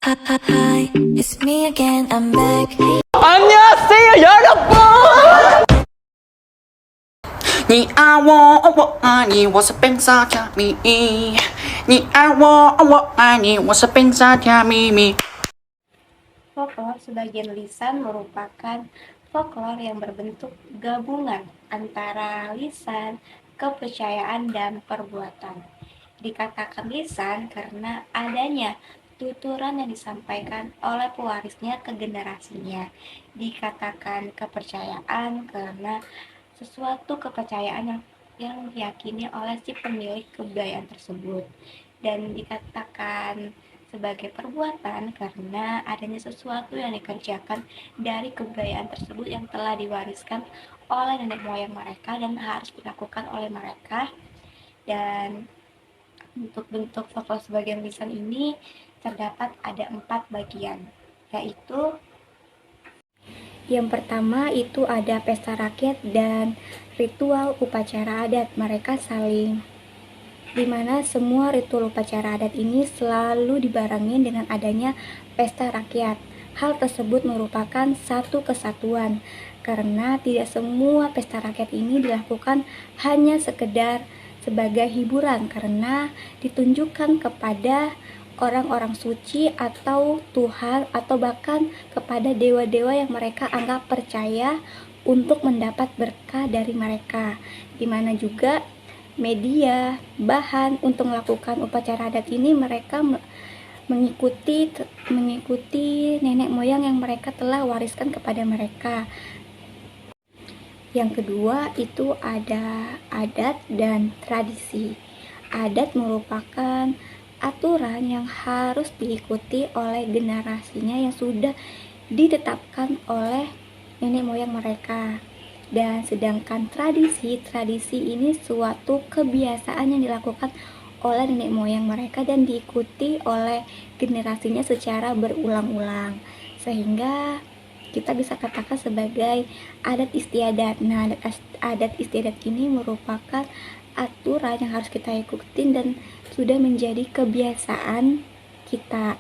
Hi, it's me again, I'm back. 안녕하세요 여러분. 你爱我，我爱你，我是冰沙加咪。你爱我，我爱你，我是冰沙加咪咪。 Folklore sebagian lisan merupakan folklore yang berbentuk gabungan antara lisan, kepercayaan, dan perbuatan. Dikatakan lisan karena adanya tuturan yang disampaikan oleh pewarisnya ke generasinya. Dikatakan kepercayaan karena sesuatu kepercayaan yang diyakini oleh si pemilik kebudayaan tersebut. Dan dikatakan sebagai perbuatan karena adanya sesuatu yang dikerjakan dari kebudayaan tersebut yang telah diwariskan oleh nenek moyang mereka dan harus dilakukan oleh mereka. Dan bentuk-bentuk folklore sebagian lisan ini terdapat ada 4 bagian, yaitu yang pertama itu ada pesta rakyat dan ritual upacara adat. Mereka saling dimana semua ritual upacara adat ini selalu dibarengi dengan adanya pesta rakyat. Hal tersebut merupakan satu kesatuan karena tidak semua pesta rakyat ini dilakukan hanya sekedar sebagai hiburan, karena ditunjukkan kepada orang-orang suci atau Tuhan atau bahkan kepada dewa-dewa yang mereka anggap percaya untuk mendapat berkah dari mereka, dimana juga media bahan untuk melakukan upacara adat ini mereka mengikuti nenek moyang yang mereka telah wariskan kepada mereka. Yang kedua itu ada adat dan tradisi. Adat merupakan aturan yang harus diikuti oleh generasinya yang sudah ditetapkan oleh nenek moyang mereka. Dan sedangkan tradisi ini suatu kebiasaan yang dilakukan oleh nenek moyang mereka dan diikuti oleh generasinya secara berulang-ulang, sehingga kita bisa katakan sebagai adat istiadat. Nah, adat istiadat ini merupakan aturan yang harus kita ikutin dan sudah menjadi kebiasaan kita.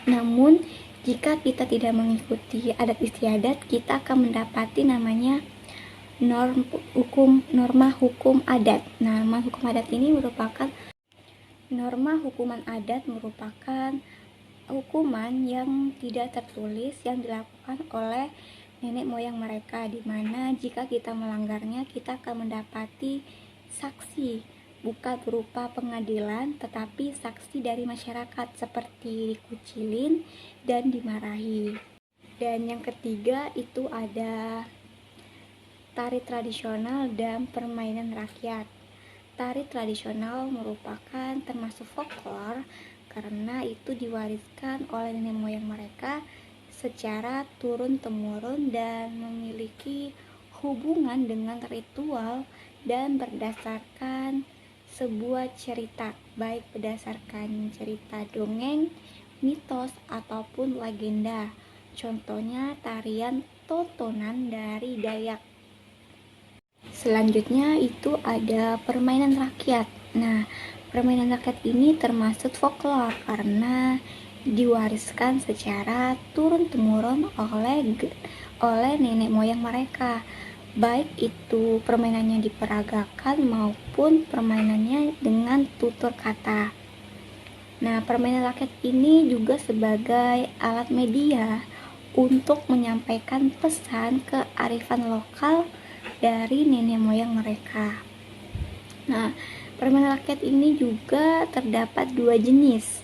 Namun, jika kita tidak mengikuti adat istiadat, kita akan mendapati namanya norma hukum adat. Norma hukum adat ini merupakan norma hukuman adat merupakan hukuman yang tidak tertulis yang dilakukan oleh nenek moyang mereka, di mana jika kita melanggarnya kita akan mendapati saksi, bukan berupa pengadilan tetapi saksi dari masyarakat seperti dikucilin dan dimarahi. Dan yang ketiga itu ada tari tradisional dan permainan rakyat. Tari tradisional merupakan termasuk folklore karena itu diwariskan oleh nenek moyang mereka secara turun-temurun dan memiliki hubungan dengan ritual dan berdasarkan sebuah cerita, baik berdasarkan cerita dongeng, mitos, ataupun legenda. Contohnya tarian tontonan dari Dayak. Selanjutnya itu ada permainan rakyat. Nah, permainan rakyat ini termasuk folklore karena diwariskan secara turun-temurun oleh nenek moyang mereka, baik itu permainannya diperagakan maupun permainannya dengan tutur kata. Nah, permainan rakyat ini juga sebagai alat media untuk menyampaikan pesan kearifan lokal dari nenek moyang mereka. Nah, permainan rakyat ini juga terdapat 2 jenis.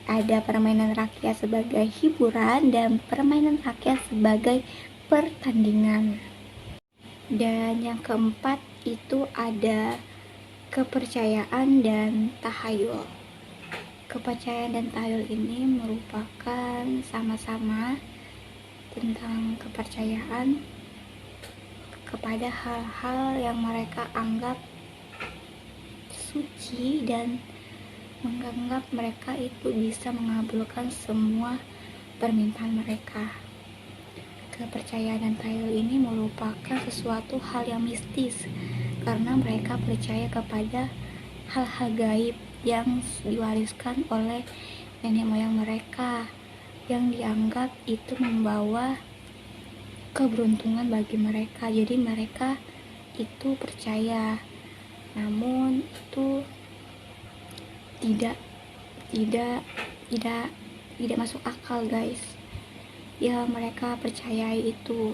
Ada permainan rakyat sebagai hiburan dan permainan rakyat sebagai pertandingan. Dan yang keempat itu ada kepercayaan dan tahayul. Kepercayaan dan tahayul ini merupakan sama-sama tentang kepercayaan kepada hal-hal yang mereka anggap suci dan menganggap mereka itu bisa mengabulkan semua permintaan mereka. Kepercayaan dan tahayul ini merupakan sesuatu hal yang mistis karena mereka percaya kepada hal-hal gaib yang diwariskan oleh nenek moyang mereka. yang dianggap itu membawa keberuntungan bagi mereka. Jadi mereka itu percaya, namun itu tidak tidak tidak tidak masuk akal, guys. Ya, mereka percaya itu